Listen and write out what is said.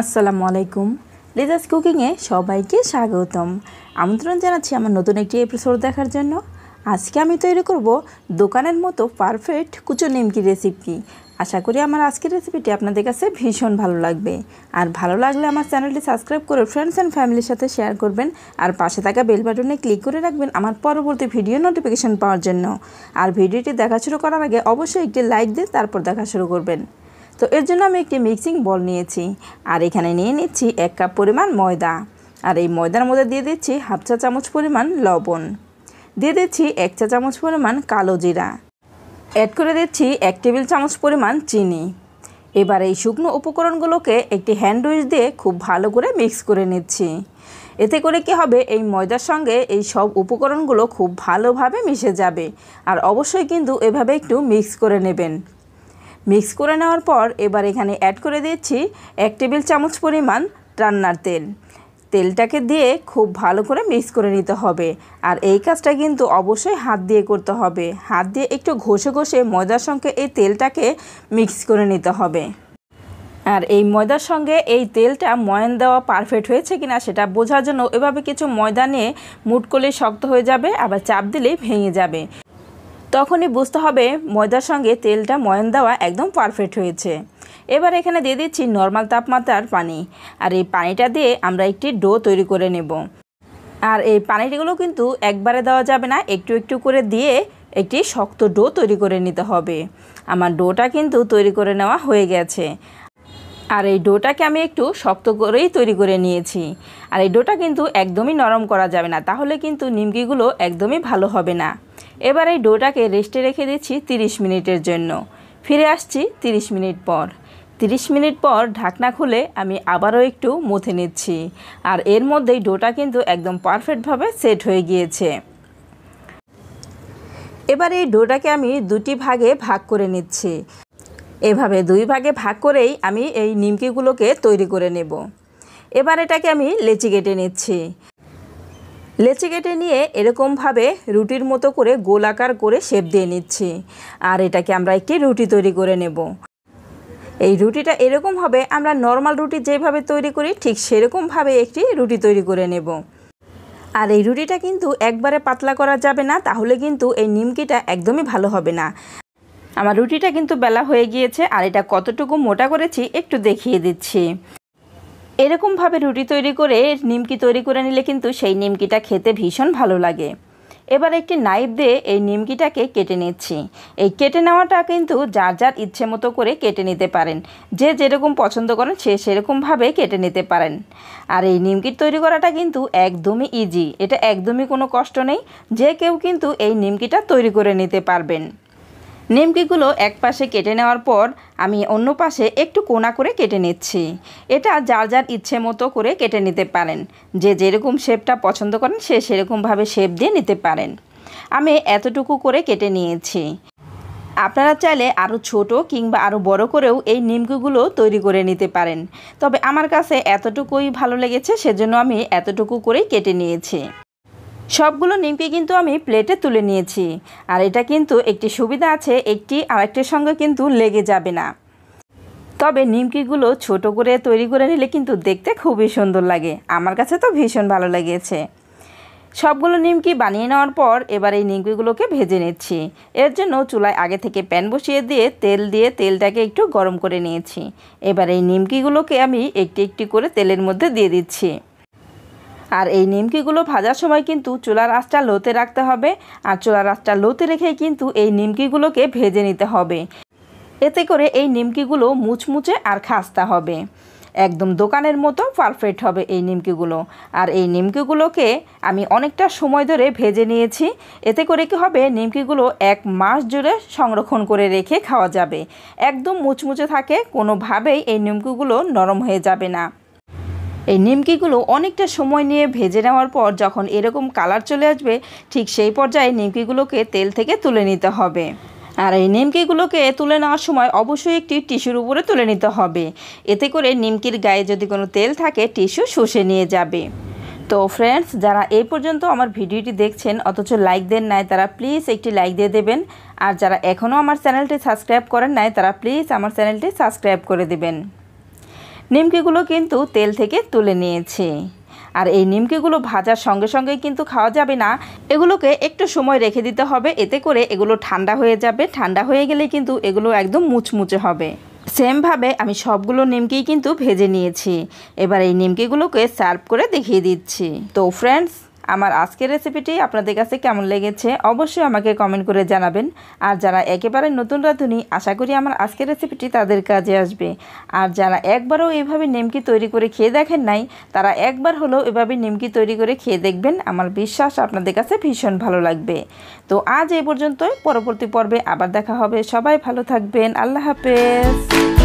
আসসালামু আলাইকুম। লিজাস কুকিংয়ে সবাইকে স্বাগতম। আমন্ত্রণ জানাচ্ছি আমার নতুন একটি এপিসোড দেখার জন্য। আজকে আমি তৈরি করব দোকানের মতো পারফেক্ট কুচো নিমকি রেসিপি। আশা করি আমার আজকের রেসিপিটি আপনাদের কাছে ভীষণ ভালো লাগবে। আর ভালো লাগলে আমার চ্যানেলটি সাবস্ক্রাইব করে ফ্রেন্ডস অ্যান্ড ফ্যামিলির সাথে শেয়ার করবেন। আর পাশে থাকা বেল বাটনে ক্লিক করে রাখবেন আমার পরবর্তী ভিডিও নোটিফিকেশন পাওয়ার জন্য। আর ভিডিওটি দেখা শুরু করার আগে অবশ্যই একটি লাইক দিয়ে তারপর দেখা শুরু করবেন। তো এর জন্য আমি একটি মিক্সিং বল নিয়েছি আর এখানে নিয়ে নিচ্ছি 1 কাপ পরিমাণ ময়দা। আর এই ময়দার মধ্যে দিয়ে দিচ্ছি হাফ চা চামচ পরিমাণ লবণ, দিয়ে দিচ্ছি 1 চা চামচ পরিমাণ কালো জিরা, অ্যাড করে দিচ্ছি 1 টেবিল চামচ পরিমাণ চিনি। এবার এই শুকনো উপকরণগুলোকে একটি হ্যান্ড উইচ দিয়ে খুব ভালো করে মিক্স করে নিচ্ছি। এতে করে কি হবে, এই ময়দার সঙ্গে এই সব উপকরণগুলো খুব ভালোভাবে মিশে যাবে। আর অবশ্যই কিন্তু এভাবে একটু মিক্স করে নেবেন। মিক্স করে নেওয়ার পর এবার এখানে অ্যাড করে দিচ্ছি 1 টেবিল চামচ পরিমাণ রান্নার তেল। তেলটাকে দিয়ে খুব ভালো করে মিক্স করে নিতে হবে। আর এই কাজটা কিন্তু অবশ্যই হাত দিয়ে করতে হবে। হাত দিয়ে একটু ঘষে ঘষে ময়দার সঙ্গে এই তেলটাকে মিক্স করে নিতে হবে। আর এই ময়দার সঙ্গে এই তেলটা ময়ান দেওয়া পারফেক্ট হয়েছে কিনা সেটা বোঝার জন্য এভাবে কিছু ময়দা নিয়ে মুট করলে শক্ত হয়ে যাবে, আবার চাপ দিলেই ভেঙে যাবে। তখনই বুঝতে হবে ময়দার সঙ্গে তেলটা ময়ান দেওয়া একদম পারফেক্ট হয়েছে। এবার এখানে দিয়ে দিচ্ছি নর্মাল তাপমাত্রার পানি। আর এই পানিটা দিয়ে আমরা একটি ডো তৈরি করে নেব। আর এই পানিগুলো কিন্তু একবারে দেওয়া যাবে না, একটু একটু করে দিয়ে একটি শক্ত ডো তৈরি করে নিতে হবে। আমার ডোটা কিন্তু তৈরি করে নেওয়া হয়ে গেছে। আর এই ডোটাকে আমি একটু শক্ত করেই তৈরি করে নিয়েছি। আর এই ডোটা কিন্তু একদমই নরম করা যাবে না, তাহলে কিন্তু নিমকিগুলো একদমই ভালো হবে না। এবার এই ডোটাকে রেস্টে রেখে দিচ্ছি 30 মিনিটের জন্য। ফিরে আসছি 30 মিনিট পর। 30 মিনিট পর ঢাকনা খুলে আমি আবারও একটু মুথে নিচ্ছি। আর এর মধ্যেই ডোটা কিন্তু একদম পারফেক্টভাবে সেট হয়ে গিয়েছে। এবার এই ডোটাকে আমি দুটি ভাগে ভাগ করে নিচ্ছি। এভাবে 2 ভাগে ভাগ করেই আমি এই নিমকিগুলোকে তৈরি করে নেব। এবার এটাকে আমি লেচি কেটে নিচ্ছি। লেচি কেটে নিয়ে এরকমভাবে রুটির মতো করে গোলাকার করে শেপ দিয়ে নিচ্ছি। আর এটাকে আমরা একটি রুটি তৈরি করে নেব। এই রুটিটা এরকম হবে, আমরা নর্মাল রুটি যেভাবে তৈরি করি ঠিক সেরকমভাবে একটি রুটি তৈরি করে নেব। আর এই রুটিটা কিন্তু একবারে পাতলা করা যাবে না, তাহলে কিন্তু এই নিমকিটা একদমই ভালো হবে না। আমার রুটিটা কিন্তু বেলা হয়ে গিয়েছে। আর এটা কতটুকু মোটা করেছি একটু দেখিয়ে দিচ্ছি। এরকমভাবে রুটি তৈরি করে নিমকি তৈরি করে নিলে কিন্তু সেই নিমকিটা খেতে ভীষণ ভালো লাগে। এবার একটি নাইফ দিয়ে এই নিমকিটাকে কেটে নিচ্ছি। এই কেটে নেওয়াটা কিন্তু যার যার ইচ্ছে মতো করে কেটে নিতে পারেন। যে যেরকম পছন্দ করেন সে সেরকমভাবে কেটে নিতে পারেন। আর এই নিমকি তৈরি করাটা কিন্তু একদমই ইজি, এটা একদমই কোনো কষ্ট নেই। যে কেউ কিন্তু এই নিমকিটা তৈরি করে নিতে পারবেন। নিমকিগুলো এক পাশে কেটে নেওয়ার পর আমি অন্য পাশে একটু কোনা করে কেটে নিচ্ছি। এটা যার যার ইচ্ছে মতো করে কেটে নিতে পারেন। যে যেরকম শেপটা পছন্দ করেন সে সেরকমভাবে শেপ দিয়ে নিতে পারেন। আমি এতটুকু করে কেটে নিয়েছি। আপনারা চাইলে আরও ছোট কিংবা আরও বড় করেও এই নিমকিগুলো তৈরি করে নিতে পারেন। তবে আমার কাছে এতটুকুই ভালো লেগেছে, সেজন্য আমি এতটুকু করেই কেটে নিয়েছি। সবগুলো নিমকি কিন্তু আমি প্লেটে তুলে নিয়েছি। আর এটা কিন্তু একটি সুবিধা আছে, একটি আরেকটির সঙ্গে কিন্তু লেগে যাবে না। তবে নিমকিগুলো ছোট করে তৈরি করে নিলে কিন্তু দেখতে খুবই সুন্দর লাগে। আমার কাছে তো ভীষণ ভালো লেগেছে। সবগুলো নিমকি বানিয়ে নেওয়ার পর এবার এই নিমকিগুলোকে ভেজে নিচ্ছি। এর জন্য চুলায় আগে থেকে প্যান বসিয়ে দিয়ে তেলটাকে একটু গরম করে নিয়েছি। এবার এই নিমকিগুলোকে আমি একটি একটি করে তেলের মধ্যে দিয়ে দিচ্ছি। আর এই নিমকিগুলো ভাজার সময় কিন্তু চুলার আঁচটা লোতে রাখতে হবে। আর চুলার আঁচটা লোতে রেখেই কিন্তু এই নিমকিগুলোকে ভেজে নিতে হবে। এতে করে এই নিমকিগুলো মুচমুচে আর খাস্তা হবে। একদম দোকানের মতো পারফেক্ট হবে এই নিমকিগুলো। আর এই নিমকিগুলোকে আমি অনেকটা সময় ধরে ভেজে নিয়েছি। এতে করে কি হবে, নিমকিগুলো 1 মাস জুড়ে সংরক্ষণ করে রেখে খাওয়া যাবে। একদম মুচমুচে থাকে, কোনোভাবেই এই নিমকিগুলো নরম হয়ে যাবে না। এই নিমকিগুলো অনেকটা সময় নিয়ে ভেজে নেওয়ার পর যখন এরকম কালার চলে আসবে, ঠিক সেই পর্যায়ে নিমকিগুলোকে তেল থেকে তুলে নিতে হবে। আর এই নিমকিগুলোকে তুলে নেওয়ার সময় অবশ্যই একটি টিস্যুর উপরে তুলে নিতে হবে। এতে করে নিমকির গায়ে যদি কোনো তেল থাকে টিস্যু শুষে নিয়ে যাবে। তো ফ্রেন্ডস, যারা এই পর্যন্ত আমার ভিডিওটি দেখছেন অথচ লাইক দেন নাই, তারা প্লিজ একটি লাইক দিয়ে দেবেন। আর যারা এখনও আমার চ্যানেলটি সাবস্ক্রাইব করেন নাই, তারা প্লিজ আমার চ্যানেলটি সাবস্ক্রাইব করে দেবেন। নিমকিগুলো কিন্তু তেল থেকে তুলে নিয়েছি। আর এই নিমকিগুলো ভাজার সঙ্গে সঙ্গে কিন্তু খাওয়া যাবে না, এগুলোকে একটু সময় রেখে দিতে হবে, এতে করে এগুলো ঠান্ডা হয়ে যাবে। ঠান্ডা হয়ে গেলে কিন্তু এগুলো একদম মুচমুচে হবে। সেমভাবে আমি সবগুলো নিমকিই কিন্তু ভেজে নিয়েছি। এবার এই নিমকিগুলোকে সার্ভ করে দেখিয়ে দিচ্ছি। তো ফ্রেন্ডস, আমার আজকের রেসিপিটি আপনাদের কাছে কেমন লেগেছে অবশ্যই আমাকে কমেন্ট করে জানাবেন। আর যারা একেবারে নতুন রাঁধুনি, আশা করি আমার আজকের রেসিপিটি তাদের কাজে আসবে। আর যারা একবারও এইভাবে নিমকি তৈরি করে খেয়ে দেখেন নাই, তারা একবার হলেও এভাবে নিমকি তৈরি করে খেয়ে দেখবেন। আমার বিশ্বাস আপনাদের কাছে ভীষণ ভালো লাগবে। তো আজ এই পর্যন্তই, পরবর্তী পর্বে আবার দেখা হবে। সবাই ভালো থাকবেন। আল্লাহ হাফেজ।